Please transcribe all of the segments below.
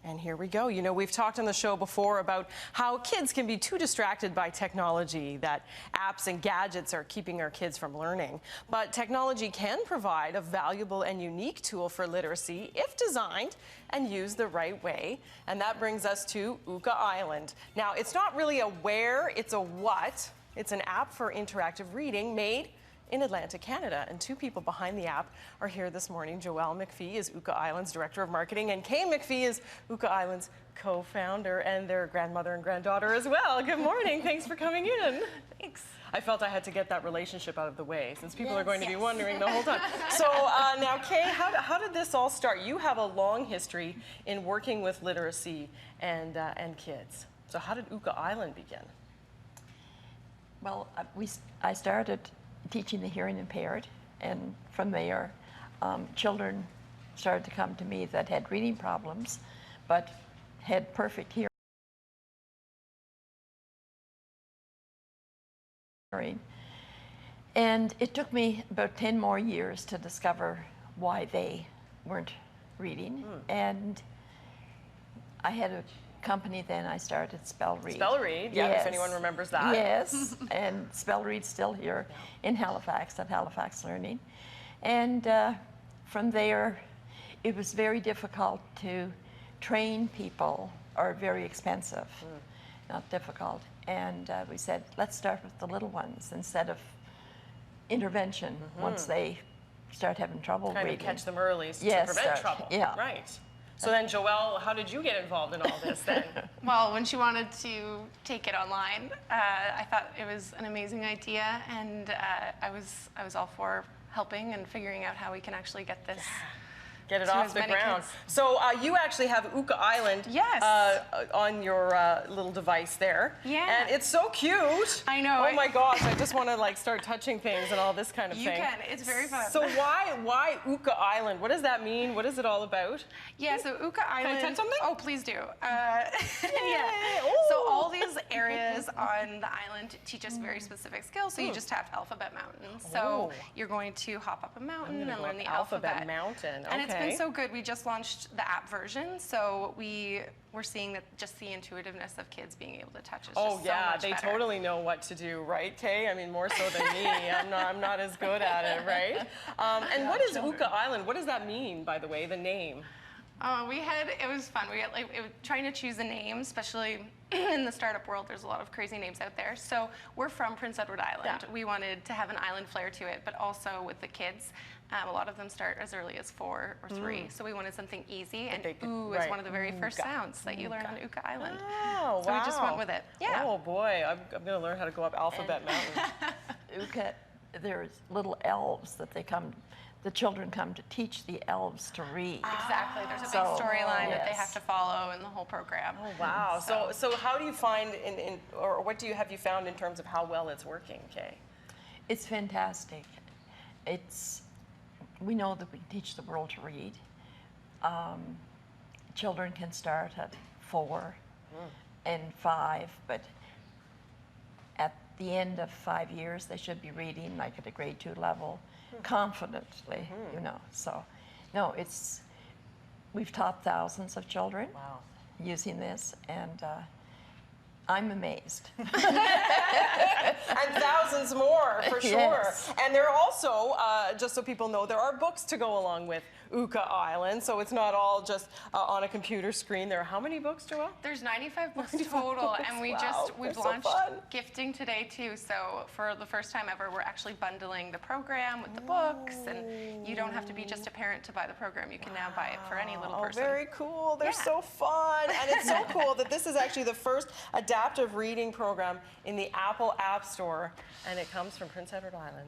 And here we go. You know, we've talked on the show before about how kids can be too distracted by technology, that apps and gadgets are keeping our kids from learning. But technology can provide a valuable and unique tool for literacy if designed and used the right way. And that brings us to Ooka Island. Now, it's not really a where, it's a what. It's an app for interactive reading made in Atlantic, Canada. And two people behind the app are here this morning. Joelle McPhee is Ooka Island's Director of Marketing, and Kay McPhee is Ooka Island's co-founder and their grandmother and granddaughter as well. Good morning. Thanks for coming in. Thanks. I felt I had to get that relationship out of the way since people are going to be wondering the whole time. So now, Kay, how did this all start? You have a long history in working with literacy and kids. So how did Ooka Island begin? Well, I started teaching the hearing impaired, and from there, children started to come to me that had reading problems, but had perfect hearing. And it took me about 10 more years to discover why they weren't reading. And I had a company then. I started Spell Read. Spell Read, yeah, if anyone remembers that. Yes, and Spell Read's still here in Halifax at Halifax Learning. And from there, it was very difficult to train people, or very expensive, not difficult. And we said, let's start with the little ones instead of intervention once they start having trouble reading. Kind of catch them early to prevent trouble. Yeah. Right. So then, Joelle, how did you get involved in all this then? Well, when she wanted to take it online, I thought it was an amazing idea, and I was all for helping and figuring out how we can actually get this. Get it off the ground. Kids. So you actually have Ooka Island on your little device there. Yeah. And it's so cute. I know. Oh my gosh, I just want to like start touching things and all this kind of thing. You can. It's very fun. So why Ooka Island? What does that mean? What is it all about? Yeah, so Ooka Island. Can I touch something? Oh, please do. Yeah. So all these areas on the island teach us very specific skills. So you just tapped Alphabet Mountain. So you're going to hop up a mountain and learn the alphabet. Mountain. And it's been so good. We just launched the app version, so we're seeing that just the intuitiveness of kids being able to touch is just so much better. They totally know what to do, right, Kay? I mean, more so than me. I'm not as good at it, right? And what is Ooka Island? What does that mean, by the way, the name? It was fun. We had trying to choose a name, especially in the startup world, there's a lot of crazy names out there. So we're from Prince Edward Island. Yeah. We wanted to have an island flair to it, but also with the kids, a lot of them start as early as 4 or 3. So we wanted something easy, and ooh is one of the very first sounds that you learn on Ooka Island. Oh, so we just went with it. Yeah. Oh boy, I'm going to learn how to go up Alphabet Mountain. Ooka, there's little elves that the children come to teach the elves to read. Exactly. There's a big storyline that they have to follow in the whole program. Oh, wow. So how do you find, or what have you found in terms of how well it's working, Kay? It's fantastic. We know that we teach the world to read. Children can start at 4 and 5, but at the end of 5 years, they should be reading like at a grade 2 level. Confidently, you know. So, no, we've taught thousands of children using this, and I'm amazed. And thousands more, for sure. Yes. And there are also, just so people know, there are books to go along with Ooka Island, so it's not all just on a computer screen. There are how many books, Joelle? There's 95 books total, and we've launched gifting today too. So for the first time ever, we're actually bundling the program with the books, and you don't have to be just a parent to buy the program. You can now buy it for any little person. Very cool. They're so fun, and it's so cool that this is actually the first adaptive reading program in the Apple App Store, and it comes from Prince Edward Island.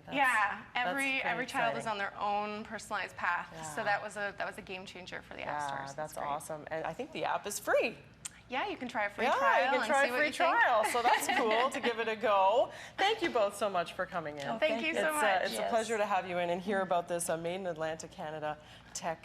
Every child is on their own personalized path. So that was a game changer for the App Store. So that's awesome. And I think the app is free. Yeah, you can try a free trial. Yeah, you can try a free trial. So that's cool to give it a go. Thank you both so much for coming in. Thank you so much. It's a pleasure to have you in and hear about this Made in Atlantic, Canada tech